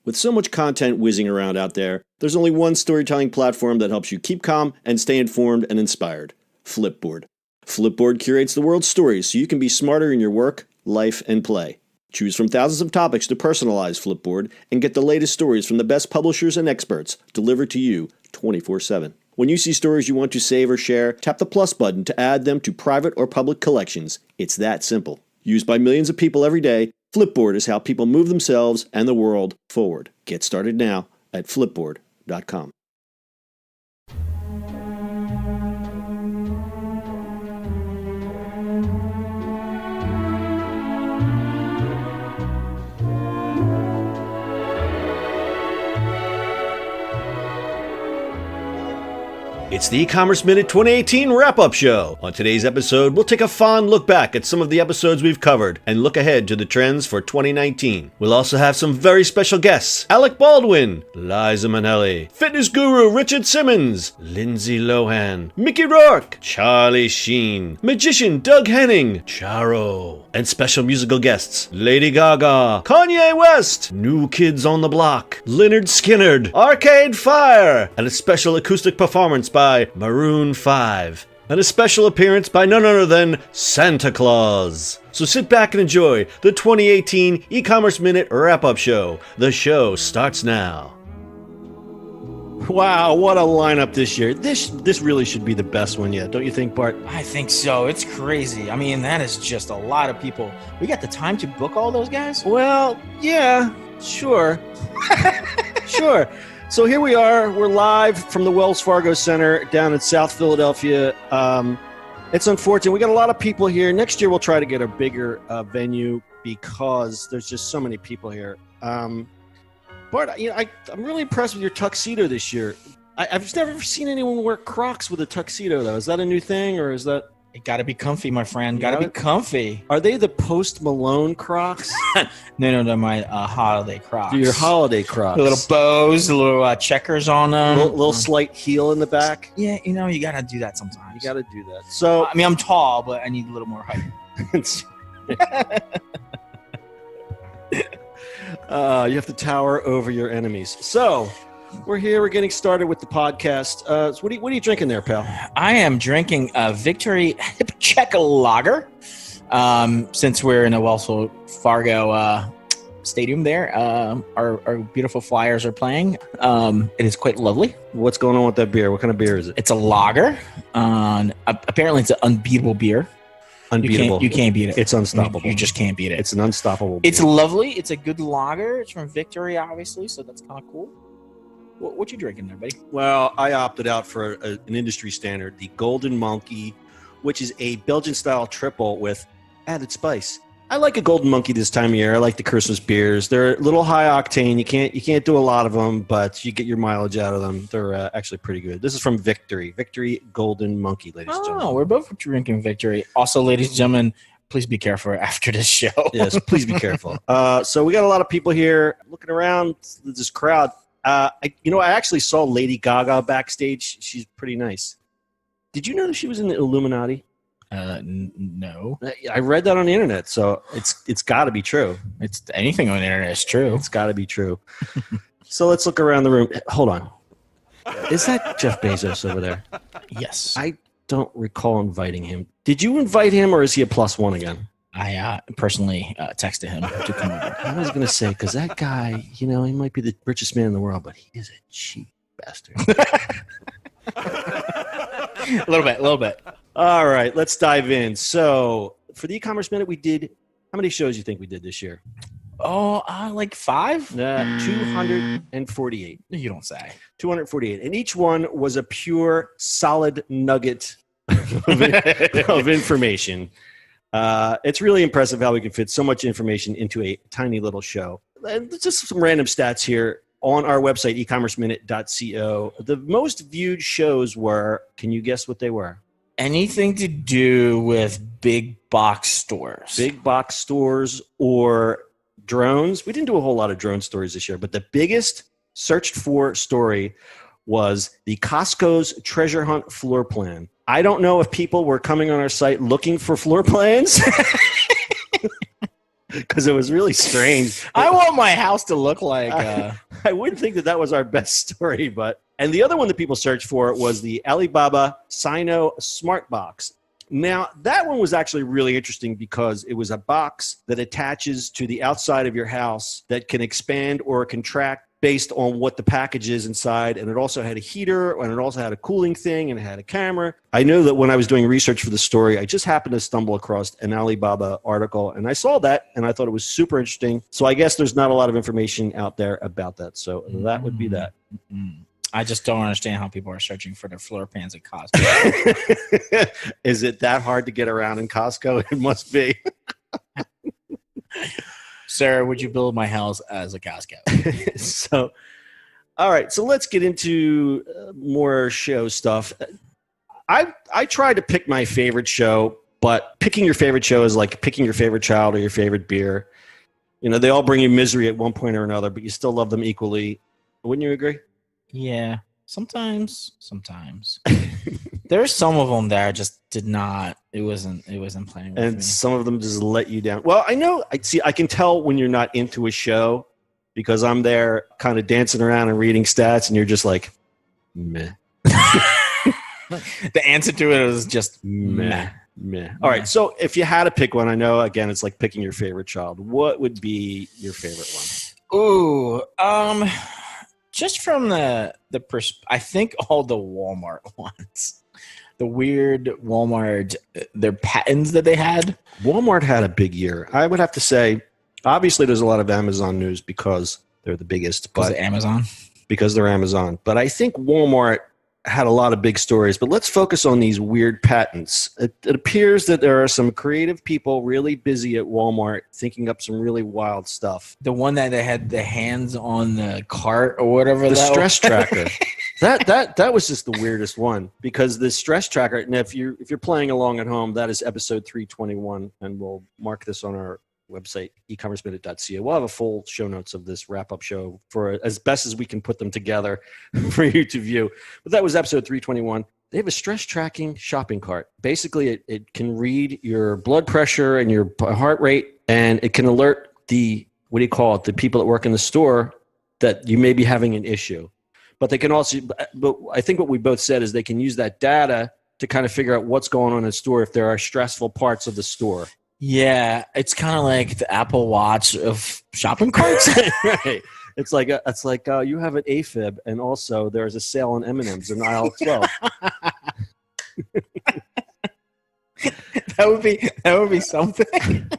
With so much content whizzing around out there, there's only one storytelling platform that helps you keep calm and stay informed and inspired. Flipboard. Flipboard curates the world's stories so you can be smarter in your work, life, and play. Choose from thousands of topics to personalize Flipboard and get the latest stories from the best publishers and experts delivered to you 24/7. When you see stories you want to save or share, tap the plus button to add them to private or public collections. It's that simple. Used by millions of people every day, Flipboard is how people move themselves and the world forward. Get started now at flipboard.com. It's the eCommerce Minute 2018 wrap-up show. On today's episode, we'll take a fond look back at some of the episodes we've covered and look ahead to the trends for 2019. We'll also have some very special guests: Alec Baldwin, Liza Minnelli, fitness guru Richard Simmons, Lindsay Lohan, Mickey Rourke, Charlie Sheen, magician Doug Henning, Charo, and special musical guests Lady Gaga, Kanye West, New Kids on the Block, Lynyrd Skynyrd, Arcade Fire, and a special acoustic performance by Maroon 5, and a special appearance by none other than Santa Claus. So sit back and enjoy the 2018 eCommerce Minute wrap-up show. The show starts now. Wow, what a lineup this year. This really should be the best one yet, don't you think, Bart? I think so. It's crazy. I mean, that is just a lot of people. We got the time to book all those guys? Well, yeah, sure. Sure. So here we are. We're live from the Wells Fargo Center down in South Philadelphia. It's unfortunate. We got a lot of people here. Next year, we'll try to get a bigger venue because there's just so many people here. Bart, I'm really impressed with your tuxedo this year. I've just never seen anyone wear Crocs with a tuxedo, though. Is that a new thing, or is that... It got to be comfy, my friend. Got to be comfy. Are they the Post Malone Crocs? No, they're my holiday Crocs. Your holiday Crocs. The little bows, the little checkers on them. Little slight heel in the back. Yeah, you got to do that sometimes. You got to do that. So I mean, I'm tall, but I need a little more height. You have to tower over your enemies. So we're here. We're getting started with the podcast. So what are you drinking there, pal? I am drinking a Victory Hip Check Lager. Since we're in the Wells Fargo stadium there, our beautiful Flyers are playing. It is quite lovely. What's going on with that beer? What kind of beer is it? It's a lager. Apparently, it's an unbeatable beer. Unbeatable. You can't beat it. It's unstoppable. You just can't beat it. It's an unstoppable beer. It's lovely. It's a good lager. It's from Victory, obviously, so that's kind of cool. What you drinking there, buddy? Well, I opted out for an industry standard, the Golden Monkey, which is a Belgian-style triple with added spice. I like a Golden Monkey this time of year. I like the Christmas beers. They're a little high octane. You can't do a lot of them, but you get your mileage out of them. They're actually pretty good. This is from Victory. Victory Golden Monkey, ladies and gentlemen. Oh, we're both drinking Victory. Also, ladies and gentlemen, please be careful after this show. Yes, please be careful. So we got a lot of people here looking around this crowd. I actually saw Lady Gaga backstage. She's pretty nice. Did you know that she was in the Illuminati? No. I read that on the internet, so it's got to be true. It's anything on the internet is true. It's got to be true. So let's look around the room. Hold on. Is that Jeff Bezos over there? Yes. I don't recall inviting him. Did you invite him, or is he a +1 again? I personally texted him to come over. I was going to say, because that guy, he might be the richest man in the world, but he is a cheap bastard. A little bit. All right, let's dive in. So for the eCommerce Minute, we did, how many shows do you think we did this year? Oh, like 5? 248. You don't say. 248. And each one was a pure, solid nugget of information. It's really impressive how we can fit so much information into a tiny little show. And just some random stats here on our website, ecommerceminute.co. The most viewed shows were, can you guess what they were? Anything to do with big box stores. Big box stores or drones. We didn't do a whole lot of drone stories this year, but the biggest searched for story was the Costco's treasure hunt floor plan. I don't know if people were coming on our site looking for floor plans because it was really strange. I want my house to look like. I wouldn't think that was our best story, but and the other one that people searched for was the Alibaba Sino Smart Box. Now, that one was actually really interesting because it was a box that attaches to the outside of your house that can expand or contract based on what the package is inside. And it also had a heater, and it also had a cooling thing, and it had a camera. I know that when I was doing research for the story, I just happened to stumble across an Alibaba article, and I saw that, and I thought it was super interesting. So I guess there's not a lot of information out there about that. So that would be that. I just don't understand how people are searching for their floor pans at Costco. Is it that hard to get around in Costco? It must be. Sir, would you build my house as a Costco? So, all right. So let's get into more show stuff. I tried to pick my favorite show, but picking your favorite show is like picking your favorite child or your favorite beer. You know, they all bring you misery at one point or another, but you still love them equally. Wouldn't you agree? Yeah, sometimes. There's some of them that just did not. It wasn't playing with me. And some of them just let you down. Well, I know. I can tell when you're not into a show because I'm there, kind of dancing around and reading stats, and you're just like, meh. The answer to it is just meh. All right. So if you had to pick one, I know again it's like picking your favorite child. What would be your favorite one? Ooh, just from the I think all the Walmart ones, the weird Walmart, their patents that they had. Walmart had a big year. I would have to say, obviously, there's a lot of Amazon news because they're the biggest. Because they're Amazon. But I think Walmart had a lot of big stories. But let's focus on these weird patents. It appears that there are some creative people really busy at Walmart thinking up some really wild stuff. The one that they had the hands on the cart or whatever. The stress tracker. That was just the weirdest one because the stress tracker. And if you're playing along at home, that is episode 321, and we'll mark this on our website, ecommerceminute.ca. We'll have a full show notes of this wrap-up show for as best as we can put them together for you to view. But that was episode 321. They have a stress tracking shopping cart. Basically, it can read your blood pressure and your heart rate, and it can alert the people that work in the store that you may be having an issue. But they can also, but I think what we both said is they can use that data to kind of figure out what's going on in the store if there are stressful parts of the store. Yeah, it's kind of like the Apple Watch of shopping carts. Right. It's like you have an AFib, and also there's a sale on M&Ms in aisle 12. That would be something.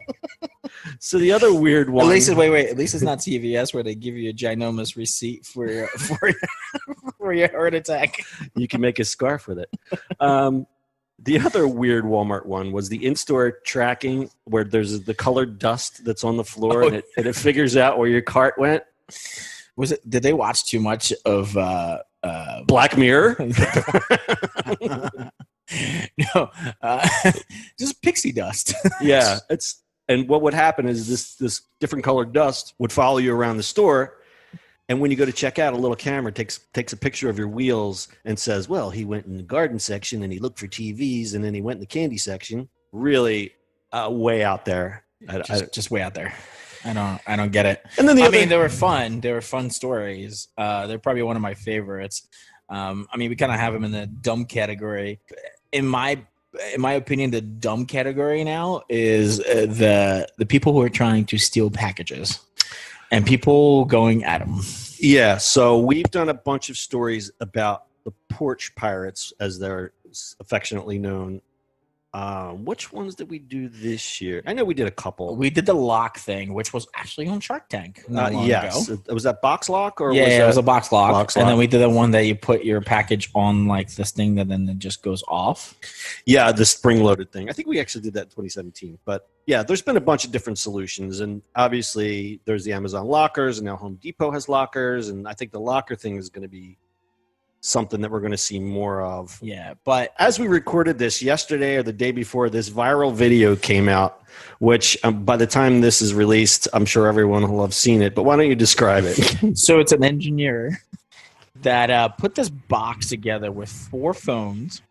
So the other weird one. At least it's not CVS where they give you a ginormous receipt for your heart attack. You can make a scarf with it. The other weird Walmart one was the in-store tracking where there's the colored dust that's on the floor and it figures out where your cart went. Did they watch too much of Black Mirror? No, just pixie dust. Yeah, and what would happen is this different colored dust would follow you around the store. And when you go to check out, a little camera takes a picture of your wheels and says, well, he went in the garden section and he looked for TVs and then he went in the candy section. Really way out there. Just way out there. I don't get it. And then they were fun. They were fun stories. They're probably one of my favorites. We kind of have them in the dumb category. In my opinion, the dumb category now is the people who are trying to steal packages. And people going at them. Yeah, so we've done a bunch of stories about the porch pirates, as they're affectionately known. Which ones did we do this year? I know we did a couple. We did the lock thing, which was actually on Shark Tank not long ago. Was that box lock? Or it was a box lock. And then we did the one that you put your package on like this thing that then it just goes off. Yeah, the spring-loaded thing. I think we actually did that in 2017. But yeah, there's been a bunch of different solutions. And obviously there's the Amazon lockers, and now Home Depot has lockers. And I think the locker thing is going to be something that we're going to see more of. Yeah, but as we recorded this yesterday or the day before, this viral video came out, which by the time this is released, I'm sure everyone will have seen it. But why don't you describe it? So it's an engineer that put this box together with 4 phones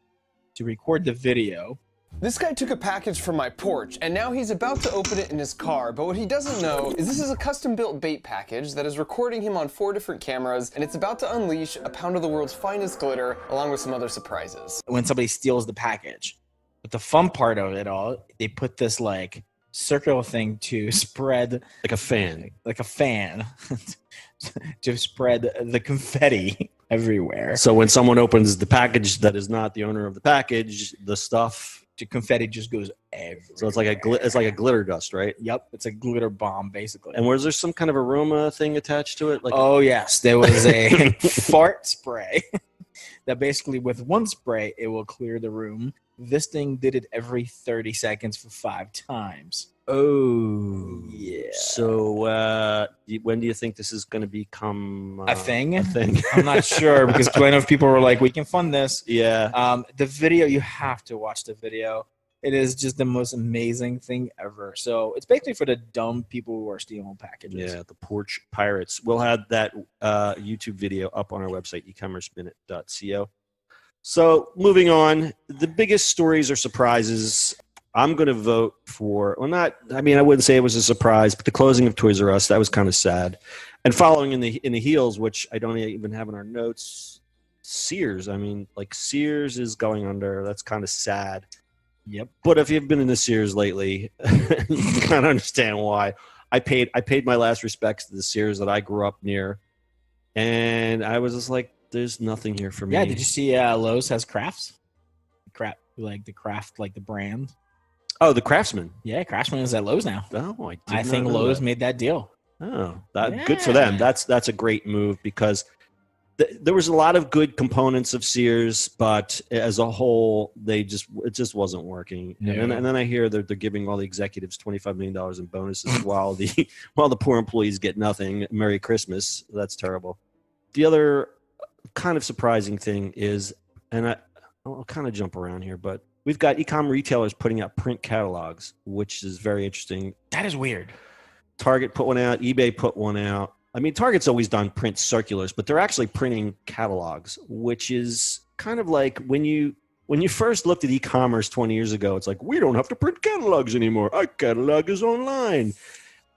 to record the video. This guy took a package from my porch, and now he's about to open it in his car, but what he doesn't know is this is a custom-built bait package that is recording him on 4 different cameras, and it's about to unleash a pound of the world's finest glitter, along with some other surprises. When somebody steals the package. But the fun part of it all, they put this like circular thing to spread Like a fan. to spread the confetti everywhere. So when someone opens the package that is not the owner of the package, the stuff, The confetti just goes everywhere. so it's like a glitter dust, right? Yep, it's a glitter bomb basically. And was there some kind of aroma thing attached to it? Like Oh yes, there was a fart spray that basically with one spray it will clear the room. This thing did it every 30 seconds for 5 times. oh Yeah. So when do you think this is going to become A thing? A thing. I'm not sure because plenty of people were like, "We can fund this." Yeah. The video, you have to watch the video. It is just the most amazing thing ever. So it's basically for the dumb people who are stealing packages. Yeah, the Porch Pirates. We'll have that YouTube video up on our website, eCommerceminute.co. So moving on, the biggest stories or surprises. I'm going to vote for, I wouldn't say it was a surprise, but the closing of Toys R Us, that was kind of sad. And following in the heels, which I don't even have in our notes, Sears. Sears is going under. That's kind of sad. Yep. But if you've been in the Sears lately, you kind of understand why. I paid my last respects to the Sears that I grew up near, and I was just like, there's nothing here for me. Yeah, did you see Lowe's has crafts? Like the brand. Oh, the Craftsman. Yeah, Craftsman is at Lowe's now. Oh, I think Lowe's made that deal. Oh, good for them. Yeah. That's a great move because there was a lot of good components of Sears, but as a whole, it just wasn't working. No. And then I hear they're giving all the executives $25 million in bonuses while the poor employees get nothing. Merry Christmas. That's terrible. The other kind of surprising thing is, and I'll kind of jump around here, but we've got e-com retailers putting out print catalogs, which is very interesting. That is weird. Target put one out. eBay put one out. I mean, Target's always done print circulars, but they're actually printing catalogs, which is kind of like when you first looked at e-commerce 20 years ago, it's like, we don't have to print catalogs anymore. Our catalog is online.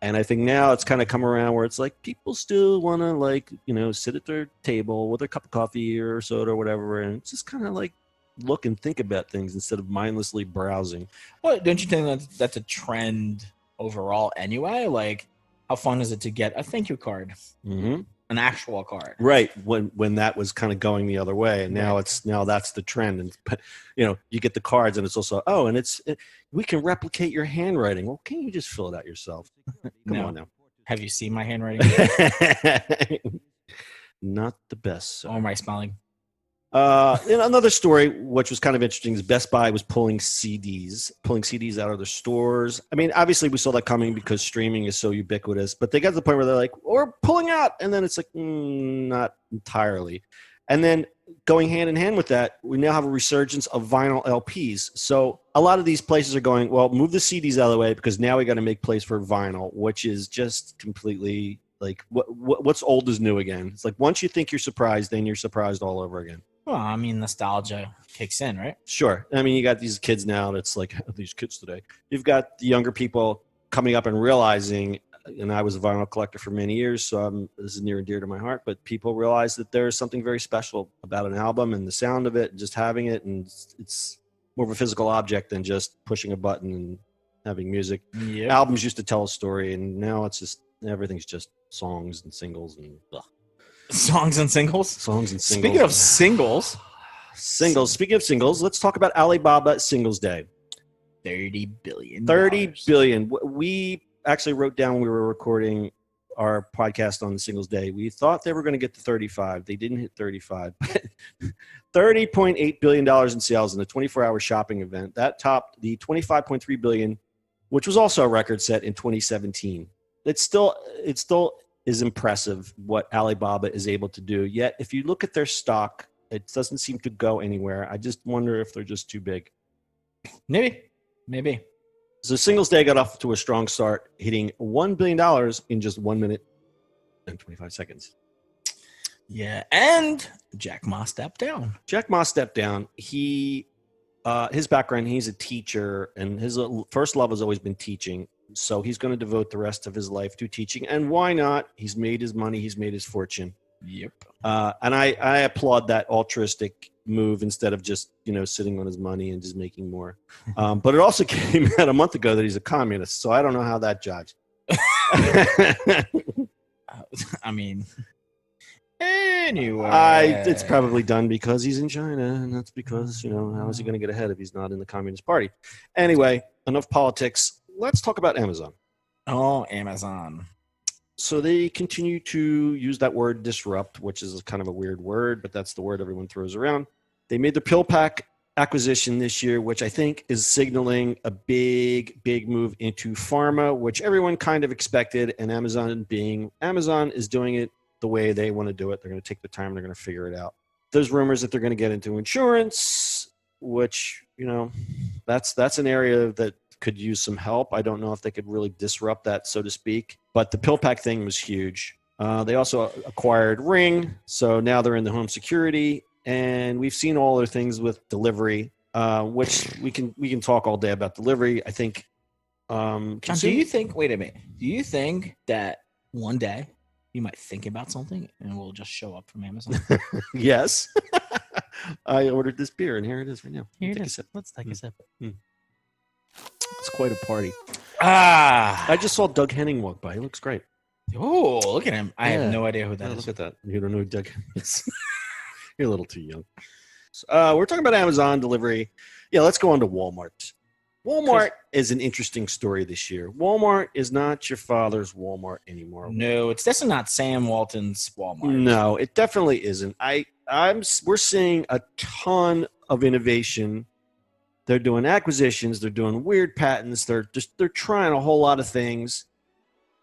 And I think now it's kind of come around where it's like people still want to sit at their table with a cup of coffee or soda or whatever, and it's just kind of like look and think about things instead of mindlessly browsing. Well, don't you think that's a trend overall anyway? Like, how fun is it to get a thank you card, Mm-hmm. an actual card? Right, when that was kind of going the other way, and now that's the trend. And but you get the cards, and it's also we can replicate your handwriting. Well, can't you just fill it out yourself? Come on now. Have you seen my handwriting? Not the best. Or am I smiling? Another story, which was kind of interesting, is Best Buy was pulling CDs out of their stores. I mean, obviously we saw that coming because streaming is so ubiquitous, but they got to the point where they're like, we're pulling out. And then it's like, not entirely. And then going hand in hand with that, we now have a resurgence of vinyl LPs. So a lot of these places are going, well, move the CDs out of the way because now we got to make place for vinyl, which is just completely like what's old is new again. It's like once you think you're surprised, then you're surprised all over again. Well, I mean, nostalgia kicks in, right? Sure. I mean, you got these kids now that's like, these kids today. You've got the younger people coming up and realizing, and I was a vinyl collector for many years, so this is near and dear to my heart, but people realize that there's something very special about an album and the sound of it and just having it, and it's more of a physical object than just pushing a button and having music. Yeah. Albums used to tell a story, and now it's just, everything's just songs and singles and ugh. Songs and singles? Songs and singles. Speaking of singles. Speaking of singles, let's talk about Alibaba Singles Day. $30 billion. $30 billion. We actually wrote down when we were recording our podcast on the Singles Day. We thought they were going to get to 35. They didn't hit 35. $30.8 billion in sales in a 24-hour shopping event. That topped the $25.3 billion, which was also a record set in 2017. It still is impressive what Alibaba is able to do. Yet, if you look at their stock, it doesn't seem to go anywhere. I just wonder if they're just too big. Maybe. So Singles Day got off to a strong start, hitting $1 billion in just 1 minute and 25 seconds. Yeah, and Jack Ma stepped down. Jack Ma stepped down. He his background, he's a teacher, and his first love has always been teaching. So he's going to devote the rest of his life to teaching. And why not? He's made his money. He's made his fortune. Yep. And I applaud that altruistic move instead of just, sitting on his money and just making more. But it also came out a month ago that he's a communist. So I don't know how that judged. I mean, anyway. It's probably done because he's in China. And that's because, how is he going to get ahead if he's not in the Communist Party? Anyway, enough politics. Let's talk about Amazon. Oh, Amazon. So they continue to use that word disrupt, which is kind of a weird word, but that's the word everyone throws around. They made the PillPack acquisition this year, which I think is signaling a big, big move into pharma, which everyone kind of expected. And Amazon is doing it the way they want to do it. They're going to take the time. They're going to figure it out. There's rumors that they're going to get into insurance, which, that's an area that could use some help. I don't know if they could really disrupt that, so to speak. But the PillPack thing was huge. They also acquired Ring, so now they're in the home security. And we've seen all other things with delivery, which we can talk all day about delivery. I think. John, do you think? Wait a minute. Do you think that one day you might think about something and will just show up from Amazon? Yes. I ordered this beer, and here it is right now. Here it is. Let's take a sip. It's quite a party. I I just saw Doug Henning walk by. He looks great. Oh, look at him. I have no idea who that is. Look at that. You don't know who Doug Henning is. You're a little too young. So, we're talking about Amazon delivery. Yeah, let's go on to Walmart. Walmart is an interesting story this year. Walmart is not your father's Walmart anymore. No, it's definitely not Sam Walton's Walmart. No, it definitely isn't. We're seeing a ton of innovation. They're doing acquisitions. They're doing weird patents. They're trying a whole lot of things.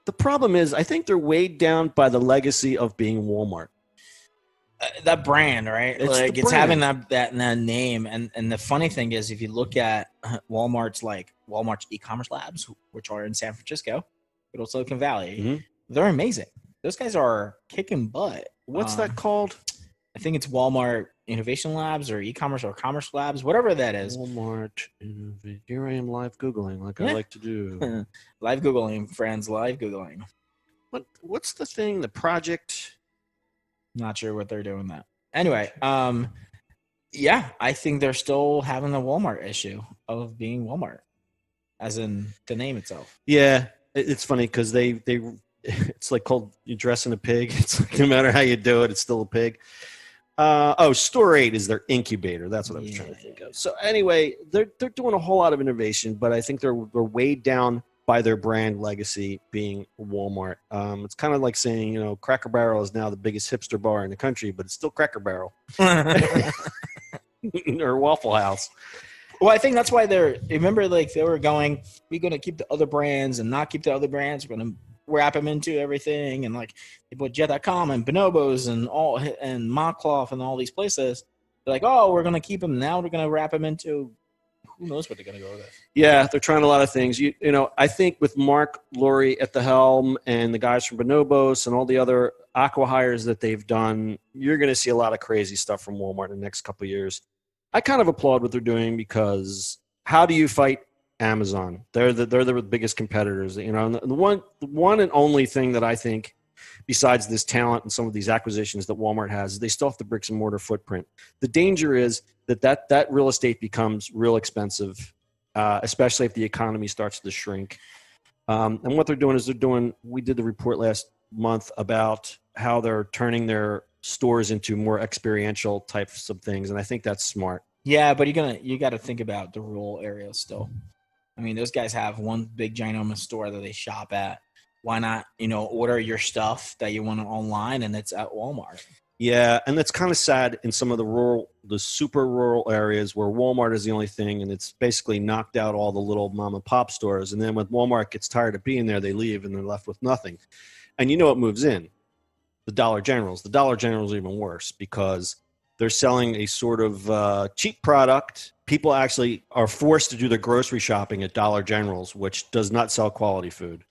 The problem is, I think they're weighed down by the legacy of being Walmart. That brand, right? It's having that name. And the funny thing is, if you look at Walmart's eCommerce labs, which are in San Francisco, but also Silicon Valley, they're amazing. Those guys are kicking butt. What's that called? I think it's Walmart Innovation Labs or eCommerce or Commerce Labs, whatever that is. Walmart. Here I am live Googling like I like to do. Live Googling, friends, live Googling. What's the thing? The project? Not sure what they're doing that. Anyway, yeah, I think they're still having the Walmart issue of being Walmart, as in the name itself. Yeah, it's funny because they it's like called you dressing a pig. It's like no matter how you do it, it's still a pig. Store 8 is their incubator. That's what I was trying to think of. So anyway, they're doing a whole lot of innovation, but I think they're weighed down by their brand legacy being Walmart. It's kind of like saying, Cracker Barrel is now the biggest hipster bar in the country, but it's still Cracker Barrel or Waffle House. Well, I think that's why they were going, we're going to keep the other brands and not keep the other brands. We're going to wrap them into everything. And like they put Jet.com and Bonobos and Mockcloth and all these places. They're like, oh, we're going to keep them. Now we're going to wrap them into who knows what they're going to go with. Yeah, they're trying a lot of things. I think with Mark Lurie at the helm and the guys from Bonobos and all the other acqui-hires that they've done, you're going to see a lot of crazy stuff from Walmart in the next couple of years. I kind of applaud what they're doing because how do you fight Amazon? They're the biggest competitors. And the one and only thing that I think, besides this talent and some of these acquisitions that Walmart has, is they still have the bricks and mortar footprint. The danger is that real estate becomes real expensive, especially if the economy starts to shrink. And what they're doing is we did the report last month about how they're turning their stores into more experiential types of things. And I think that's smart. Yeah, but you got to think about the rural areas still. I mean, those guys have one big ginormous store that they shop at. Why not, order your stuff that you want online and it's at Walmart? Yeah, and that's kind of sad in some of the super rural areas where Walmart is the only thing, and it's basically knocked out all the little mom and pop stores. And then when Walmart gets tired of being there, they leave and they're left with nothing. And what moves in? The Dollar Generals. The Dollar Generals are even worse because they're selling a sort of cheap product. People actually are forced to do their grocery shopping at Dollar Generals, which does not sell quality food.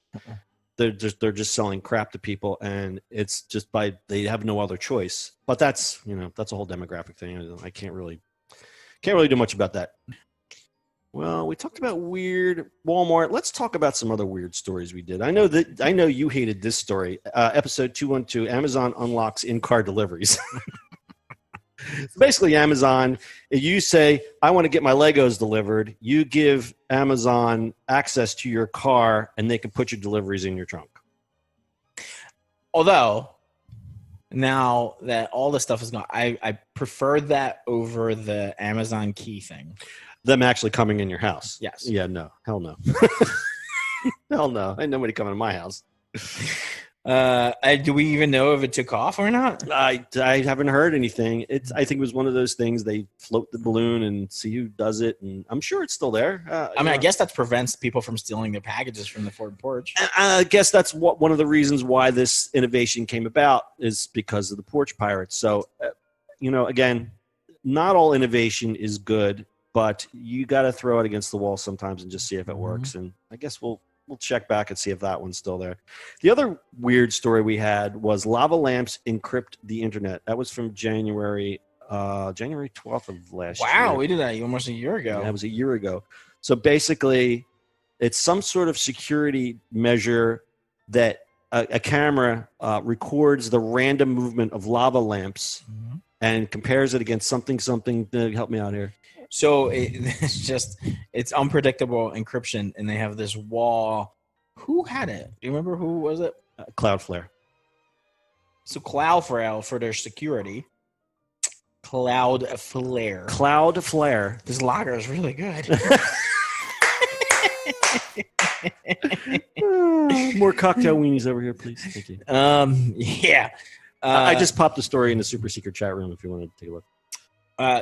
They're just selling crap to people, and it's just they have no other choice. But that's a whole demographic thing. I can't really Can't really do much about that. Well, we talked about weird Walmart. Let's talk about some other weird stories we did. I know you hated this story. Episode 212, Amazon unlocks in-car deliveries. So basically, Amazon, you say, I want to get my Legos delivered. You give Amazon access to your car, and they can put your deliveries in your trunk. Although, now that all this stuff is gone, I prefer that over the Amazon key thing. Them actually coming in your house. Yes. Yeah, no. Hell no. Hell no. Ain't nobody coming to my house. Do we even know if it took off or not? I haven't heard anything. I think it was one of those things they float the balloon and see who does it, and I'm sure it's still there. I guess that prevents people from stealing their packages from the Ford porch. I guess that's one of the reasons why this innovation came about is because of the porch pirates. So, again, not all innovation is good, but you got to throw it against the wall sometimes and just see if it works. And I guess we'll check back and see if that one's still there. The other weird story we had was lava lamps encrypt the internet. That was from January 12th of last year. Wow, we did that almost a year ago. Yeah, that was a year ago. So basically, it's some sort of security measure that a camera records the random movement of lava lamps and compares it against something. Help me out here. So it's unpredictable encryption, and they have this wall. Who had it? Do you remember who was it? Cloudflare. So Cloudflare for their security. Cloudflare. This lager is really good. More cocktail weenies over here, please. Thank you. Yeah. I just popped the story in the super secret chat room if you want to take a look.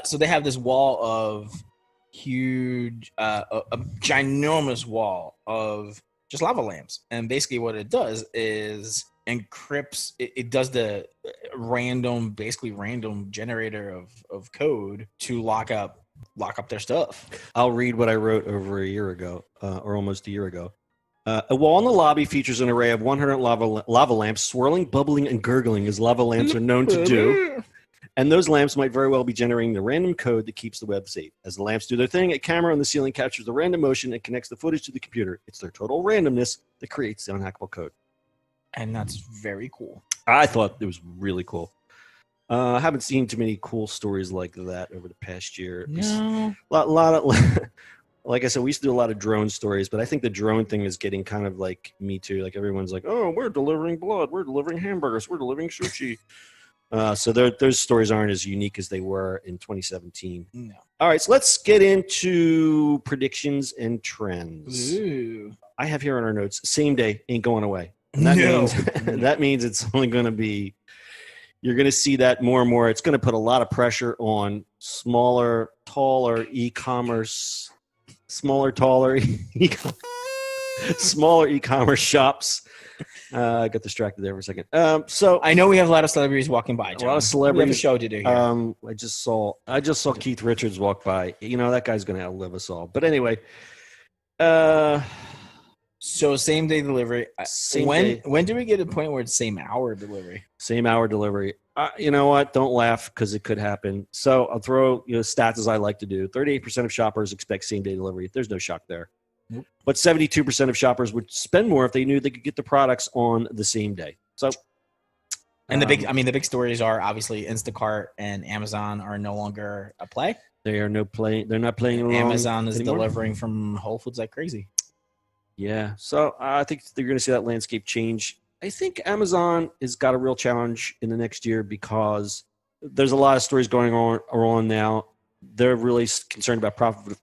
So they have this wall of huge, a ginormous wall of just lava lamps. And basically what it does is encrypts, it does the random generator of code to lock up their stuff. I'll read what I wrote over a year ago, or almost a year ago. A wall in the lobby features an array of 100 lava lamps swirling, bubbling, and gurgling as lava lamps are known to do. And those lamps might very well be generating the random code that keeps the web safe. As the lamps do their thing, a camera on the ceiling captures the random motion and connects the footage to the computer. It's their total randomness that creates the unhackable code. And that's very cool. I thought it was really cool. I haven't seen too many cool stories like that over the past year. No. Lot of, like I said, we used to do a lot of drone stories, but I think the drone thing is getting kind of like Me Too. Like everyone's like, oh, we're delivering blood. We're delivering hamburgers. We're delivering sushi. So those stories aren't as unique as they were in 2017. No. All right, so let's get into predictions and trends. Ooh. I have here on our notes, same day ain't going away. And that means it's only going to be, you're going to see that more and more. It's going to put a lot of pressure on smaller, taller e-commerce shops. I got distracted there for a second. So I know we have a lot of celebrities walking by, John. A lot of celebrities. We have a show to do here. I just saw Keith Richards walk by. That guy's going to outlive us all. But anyway, so same day delivery. When do we get to a point where it's same hour delivery? Same hour delivery. You know what? Don't laugh because it could happen. So I'll throw stats as I like to do. 38% of shoppers expect same day delivery. There's no shock there. But 72% of shoppers would spend more if they knew they could get the products on the same day. So, and the big stories are obviously Instacart and Amazon are no longer a play. They are They're not playing along. Amazon is anymore. delivering from Whole Foods like crazy. Yeah. So I think they're going to see that landscape change. I think Amazon has got a real challenge in the next year because there's a lot of stories going on now. They're really concerned about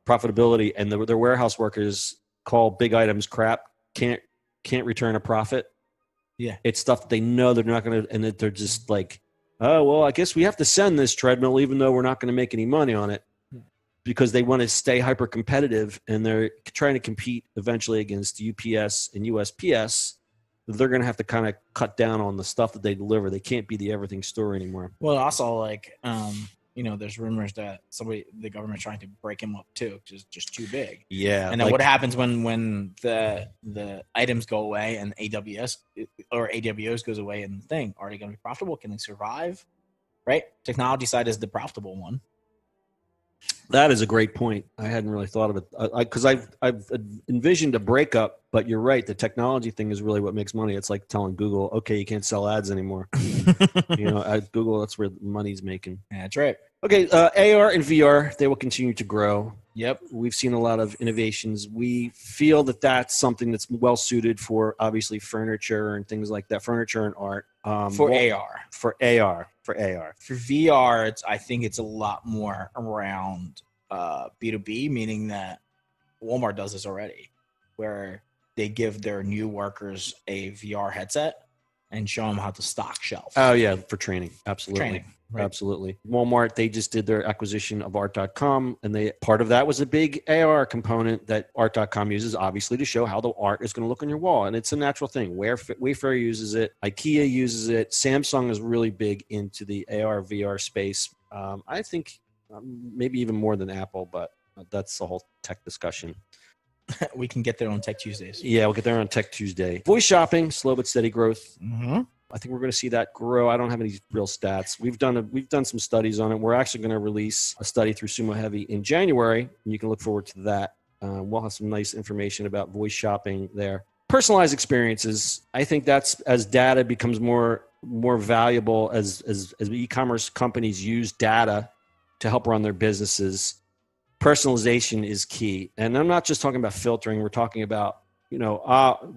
profitability, and their warehouse workers call big items crap. Can't return a profit. Yeah, it's stuff that they know they're not going to, and that they're just like, oh well, I guess we have to send this treadmill even though we're not going to make any money on it, because they want to stay hyper competitive, and they're trying to compete eventually against UPS and USPS. They're going to have to kind of cut down on the stuff that they deliver. They can't be the everything store anymore. Well, also there's rumors that the government's trying to break him up too, just too big. Yeah. And then what happens when the items go away and AWS goes away and the thing? Are they going to be profitable? Can they survive? Right? Technology side is the profitable one. That is a great point. I hadn't really thought of it because I've envisioned a breakup, but you're right. The technology thing is really what makes money. It's like telling Google, okay, you can't sell ads anymore. At Google, that's where the money's making. That's right. Okay, AR and VR, they will continue to grow. Yep. We've seen a lot of innovations. We feel that that's something that's well suited for obviously furniture and things like that, furniture and art. For AR. For AR. For VR, I think it's a lot more around B2B, meaning that Walmart does this already, where they give their new workers a VR headset and show them how to stock shelf. Oh, yeah, for training. Absolutely. Training. Right. Absolutely. Walmart, they just did their acquisition of art.com, and part of that was a big AR component that art.com uses, obviously, to show how the art is going to look on your wall. And it's a natural thing. Wayfair uses it. IKEA uses it. Samsung is really big into the AR, VR space. I think maybe even more than Apple, but that's the whole tech discussion. We can get there on Tech Tuesdays. Yeah, we'll get there on Tech Tuesday. Voice shopping, slow but steady growth. Mm-hmm. I think we're going to see that grow. I don't have any real stats. We've done some studies on it. We're actually going to release a study through Sumo Heavy in January, and you can look forward to that. We'll have some nice information about voice shopping there. Personalized experiences. I think that's as data becomes more valuable as e-commerce companies use data to help run their businesses. Personalization is key, and I'm not just talking about filtering. We're talking about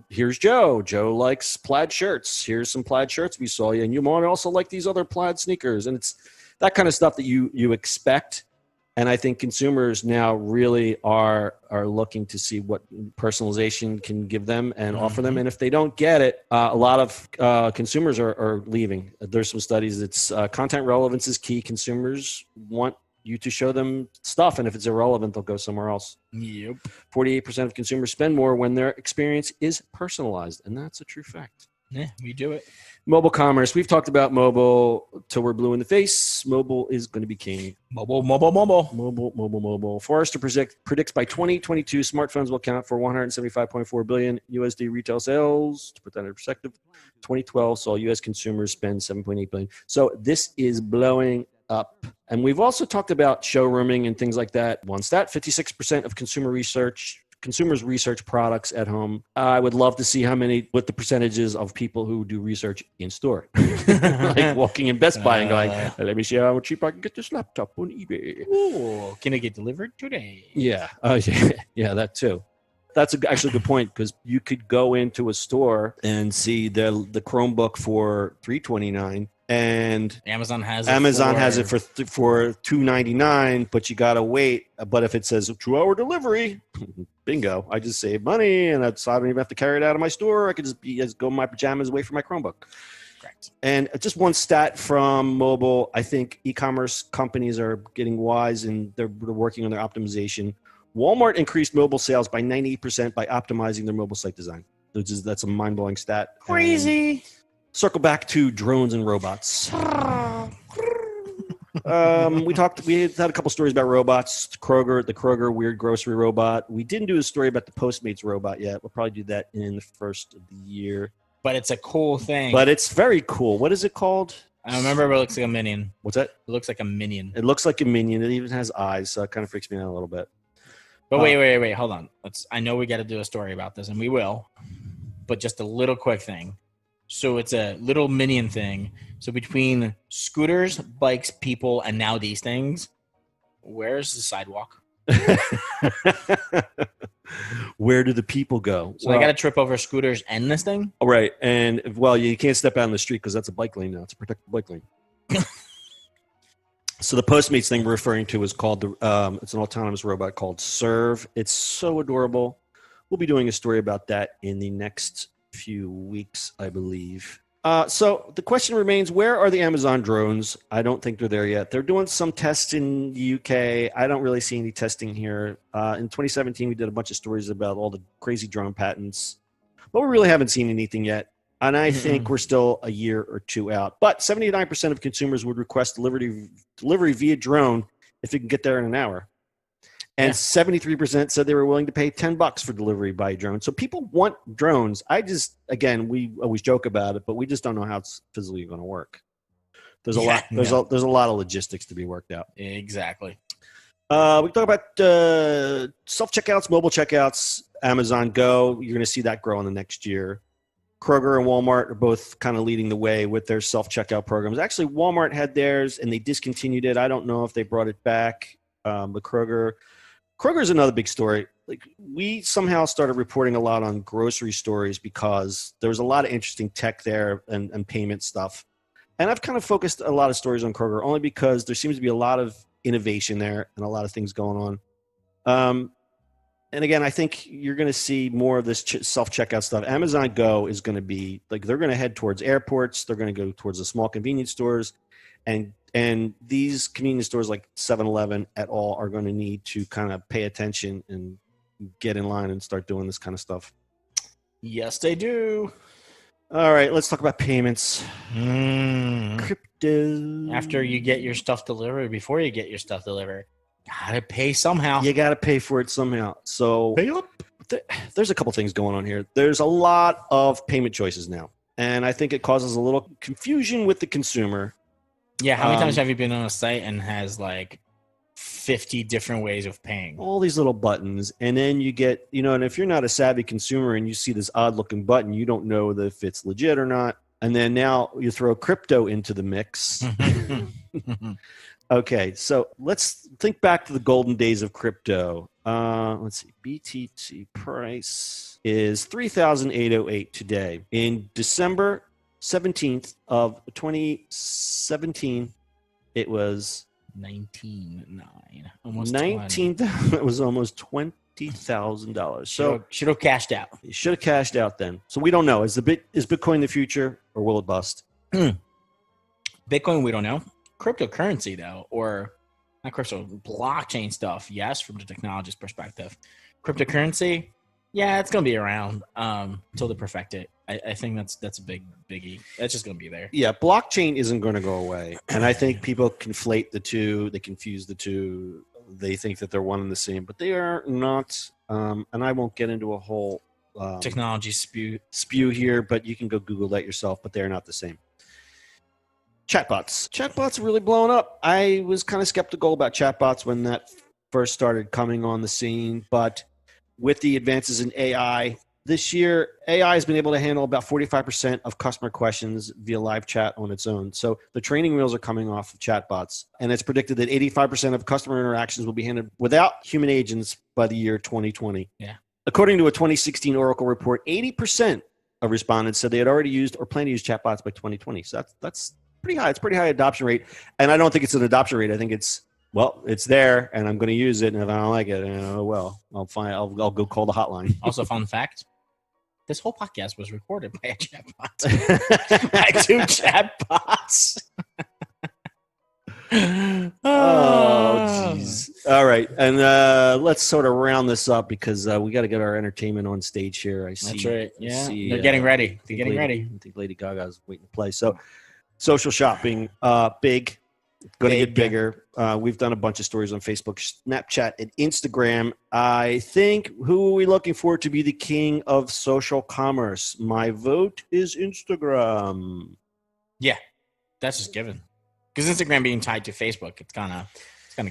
here's Joe. Joe likes plaid shirts. Here's some plaid shirts we saw you. And you might also like these other plaid sneakers. And it's that kind of stuff that you expect. And I think consumers now really are looking to see what personalization can give them and offer them. And if they don't get it, a lot of consumers are leaving. There's some studies that's content relevance is key. Consumers want you to show them stuff, and if it's irrelevant, they'll go somewhere else. Yep. 48% of consumers spend more when their experience is personalized, and that's a true fact. Yeah, we do it. Mobile commerce. We've talked about mobile till we're blue in the face. Mobile is going to be king. Mobile. Forrester predicts by 2022, smartphones will account for $175.4 billion USD retail sales. To put that in perspective, 2012 saw U.S. consumers spend $7.8 billion. So this is blowing up. And we've also talked about showrooming and things like that. One stat, 56% of consumers research products at home. I would love to see what the percentages of people who do research in store. Like walking in Best Buy and going, let me see how cheap I can get this laptop on eBay. Ooh, can it get delivered today? Yeah. Yeah, that too. That's actually a good point, because you could go into a store and see the Chromebook for $329. And Amazon has it for $299, but you gotta wait. But if it says 2-hour delivery, bingo! I just save money, and I don't even have to carry it out of my store. I could just go in my pajamas, wait for my Chromebook. Correct. And just one stat from mobile: I think e-commerce companies are getting wise, and they're working on their optimization. Walmart increased mobile sales by 98% by optimizing their mobile site design. That's a mind-blowing stat. Crazy. Circle back to drones and robots. We had a couple stories about robots. The Kroger weird grocery robot. We didn't do a story about the Postmates robot yet. We'll probably do that in the first of the year. But it's a cool thing. But it's very cool. What is it called? I remember it looks like a minion. What's that? It looks like a minion. It looks like a minion. It even has eyes, so it kind of freaks me out a little bit. But wait. Hold on. I know we got to do a story about this, and we will. But just a little quick thing. So it's a little minion thing. So between scooters, bikes, people, and now these things, where's the sidewalk? Where do the people go? So I got to trip over scooters and this thing? Right. And, you can't step out in the street because that's a bike lane now. It's a protected bike lane. So the Postmates thing we're referring to is called, it's an autonomous robot called Serve. It's so adorable. We'll be doing a story about that in the next few weeks, I believe. So the question remains, where are the Amazon drones? I don't think they're there yet. They're doing some tests in the UK. I don't really see any testing here. In 2017, we did a bunch of stories about all the crazy drone patents, but we really haven't seen anything yet. And I think we're still a year or two out. But 79% of consumers would request delivery via drone if it can get there in an hour. And 73% said they were willing to pay $10 for delivery by drone. So people want drones. We always joke about it, but we just don't know how it's physically going to work. There's a lot of logistics to be worked out. Exactly. We talk about self-checkouts, mobile checkouts, Amazon Go. You're going to see that grow in the next year. Kroger and Walmart are both kind of leading the way with their self-checkout programs. Actually, Walmart had theirs, and they discontinued it. I don't know if they brought it back. But Kroger is another big story. Like, we somehow started reporting a lot on grocery stores because there was a lot of interesting tech there and payment stuff. And I've kind of focused a lot of stories on Kroger only because there seems to be a lot of innovation there and a lot of things going on. And again, I think you're going to see more of this self-checkout stuff. Amazon Go is going to be like, they're going to head towards airports. They're going to go towards the small convenience stores. And these convenience stores like 7-Eleven et al. Are going to need to kind of pay attention and get in line and start doing this kind of stuff. Yes, they do. All right, let's talk about payments. Crypto. After you get your stuff delivered, before you get your stuff delivered, gotta pay somehow. You got to pay for it somehow. So Pay up. there's a couple things going on here. There's a lot of payment choices now. And I think it causes a little confusion with the consumer. Yeah, how many times have you been on a site and has like 50 different ways of paying? All these little buttons. And then you get, and if you're not a savvy consumer and you see this odd looking button, you don't know if it's legit or not. And then now you throw crypto into the mix. Okay, so let's think back to the golden days of crypto. Let's see, BTC price is $3,808 today. In December 17th of 2017, it was 19.9, almost 19. It was almost $20,000. So should have cashed out. you should have cashed out then. So we don't know. Is Bitcoin the future, or will it bust? Bitcoin, we don't know. Cryptocurrency, though, or not crypto, blockchain stuff, yes, from the technologist perspective. Cryptocurrency, yeah, it's going to be around until they perfect it. I think that's a biggie. That's just going to be there. Yeah, blockchain isn't going to go away. And I think people conflate the two. They confuse the two. They think that they're one and the same, but they are not. And I won't get into a whole technology spew here, but you can go Google that yourself, but they're not the same. Chatbots are really blowing up. I was kind of skeptical about chatbots when that first started coming on the scene, but with the advances in AI this year, AI has been able to handle about 45% of customer questions via live chat on its own. So the training wheels are coming off of chatbots, and it's predicted that 85% of customer interactions will be handled without human agents by the year 2020. Yeah. According to a 2016 Oracle report, 80% of respondents said they had already used or plan to use chatbots by 2020. So that's pretty high. It's pretty high adoption rate. And I don't think it's an adoption rate. I think it's there and I'm going to use it. And if I don't like it, I'll go call the hotline. Also, fun fact, this whole podcast was recorded by a chatbot. By two chatbots. Oh, jeez. All right. And let's sort of round this up because we got to get our entertainment on stage here. I see. That's right. Yeah. See, they're getting ready. They're getting ready. I think Lady Gaga's waiting to play. So social shopping, big. Going to get bigger. We've done a bunch of stories on Facebook, Snapchat, and Instagram. I think, who are we looking for to be the king of social commerce? My vote is Instagram. Yeah, that's just given. Because Instagram being tied to Facebook, it's kind of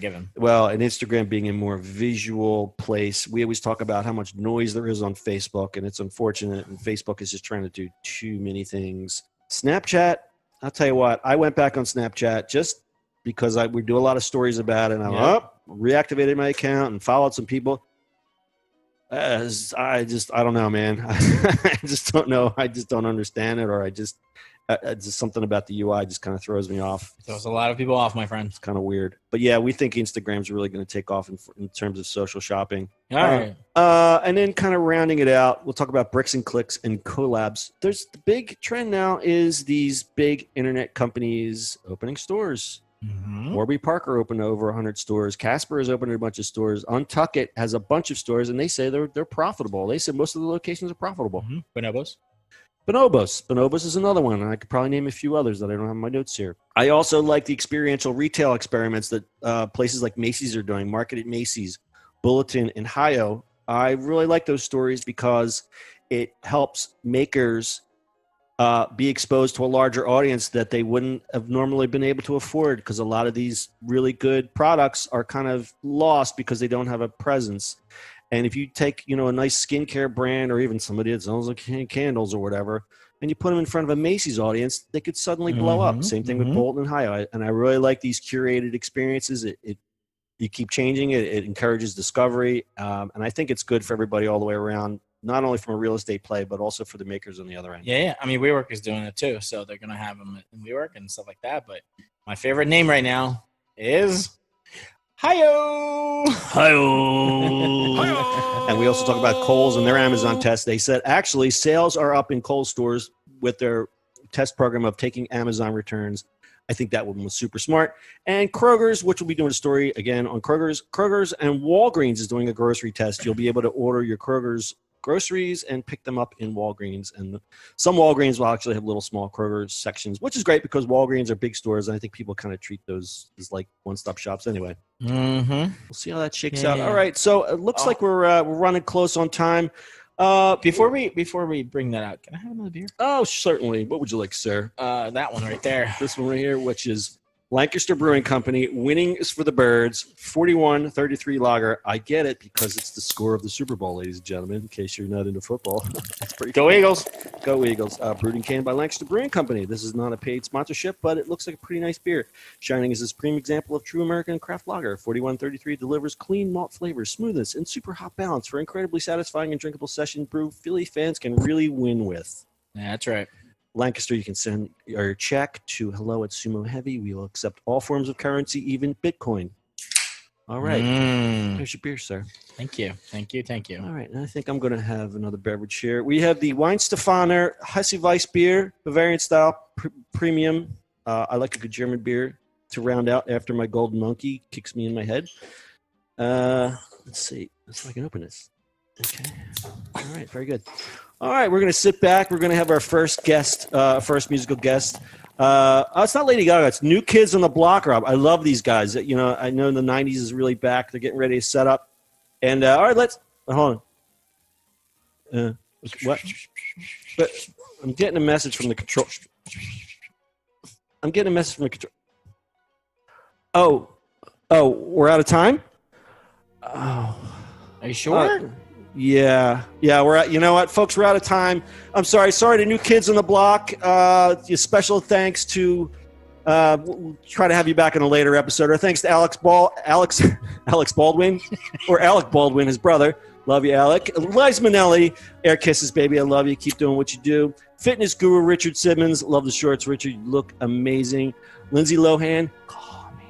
given. Well, and Instagram being a more visual place. We always talk about how much noise there is on Facebook, and it's unfortunate. And Facebook is just trying to do too many things. Snapchat, I'll tell you what. I went back on Snapchat just because we do a lot of stories about it. And I reactivated my account and followed some people. I don't know, man. I just don't know. I just don't understand it, or I just something about the UI just kind of throws me off. Throws a lot of people off, my friend. It's kind of weird. But yeah, we think Instagram's really going to take off in terms of social shopping. All right. And then kind of rounding it out, we'll talk about bricks and clicks and collabs. There's the big trend now is these big internet companies opening stores. Mm-hmm. Warby Parker opened over 100 stores. Casper has opened a bunch of stores. Untuckit has a bunch of stores, and they say they're profitable. They said most of the locations are profitable. Mm-hmm. Bonobos is another one, and I could probably name a few others that I don't have in my notes here. I also like the experiential retail experiments that places like Macy's are doing, Market at Macy's, Bulletin, and Hio. I really like those stories because it helps makers be exposed to a larger audience that they wouldn't have normally been able to afford, because a lot of these really good products are kind of lost because they don't have a presence. And if you take, a nice skincare brand or even somebody that sells like candles or whatever, and you put them in front of a Macy's audience, they could suddenly blow up. Same thing with Bolton and Hyo. And I really like these curated experiences. You keep changing it. It encourages discovery. And I think it's good for everybody all the way around, not only from a real estate play, but also for the makers on the other end. Yeah. I mean, WeWork is doing it too. So they're going to have them in WeWork and stuff like that. But my favorite name right now is Hyo. And we also talk about Kohl's and their Amazon test. They said actually sales are up in Kohl's stores with their test program of taking Amazon returns. I think that one was super smart. And Kroger's, which will be doing a story again on Kroger's and Walgreens is doing a grocery test. You'll be able to order your Kroger's groceries and pick them up in Walgreens. And some Walgreens will actually have little small Kroger sections, which is great because Walgreens are big stores. And I think people kind of treat those as like one-stop shops anyway. We'll see how that shakes out. All right. So it looks like we're running close on time. Before we bring that out, can I have another beer? Oh, certainly. What would you like, sir? That one right there. This one right here, which is Lancaster Brewing Company. Winning is for the birds. 41-33 lager. I get it because it's the score of the Super Bowl, ladies and gentlemen, in case you're not into football. It's pretty Go fun. Eagles. Go Eagles. Brewed and canned by Lancaster Brewing Company. This is not a paid sponsorship, but it looks like a pretty nice beer. Shining is a supreme example of true American craft lager. 41-33 delivers clean malt flavors, smoothness, and super hot balance for incredibly satisfying and drinkable session brew Philly fans can really win with. Yeah, that's right. Lancaster, you can send your check to hello@Sumo Heavy. We will accept all forms of currency, even Bitcoin. All right. Here's your beer, sir. Thank you. All right. And I think I'm going to have another beverage here. We have the Weinstefaner Hesse Weiss beer, Bavarian style premium. I like a good German beer to round out after my golden monkey kicks me in my head. Let's see. Let's see if I can open this. Okay. All right. Very good. All right. We're going to sit back. We're going to have our first guest, first musical guest. It's not Lady Gaga. It's New Kids on the Block, Rob. I love these guys. I know the 90s is really back. They're getting ready to set up. And, all right, hold on. What? But I'm getting a message from the control. Oh, we're out of time? Oh. Are you sure? Yeah, we're at. You know what, folks, we're out of time. I'm sorry to New Kids on the Block. Special thanks to. We'll try to have you back in a later episode. Or thanks to Alex Baldwin, or Alec Baldwin, his brother. Love you, Alec. Liz Minnelli, Air Kisses, baby. I love you. Keep doing what you do. Fitness guru Richard Simmons. Love the shorts, Richard. You look amazing. Lindsay Lohan. Call me.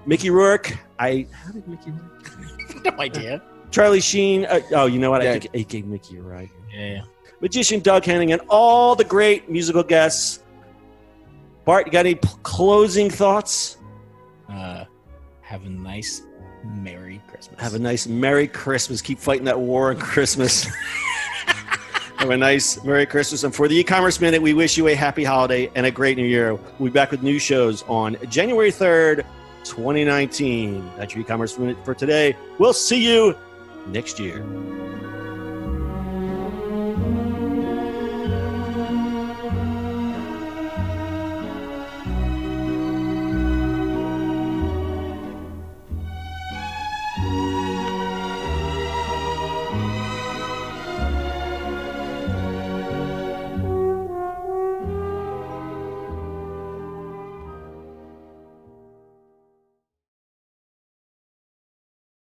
Mickey Rourke. How did Mickey Rourke? No idea. Charlie Sheen. You know what? I think A.K. Mickey, you're right. Yeah. Magician Doug Henning and all the great musical guests. Bart, you got any closing thoughts? Have a nice Merry Christmas. Have a nice Merry Christmas. Keep fighting that war on Christmas. Have a nice Merry Christmas. And for the e-commerce minute, we wish you a happy holiday and a great new year. We'll be back with new shows on January 3rd, 2019. That's your e-commerce minute for today. We'll see you next year.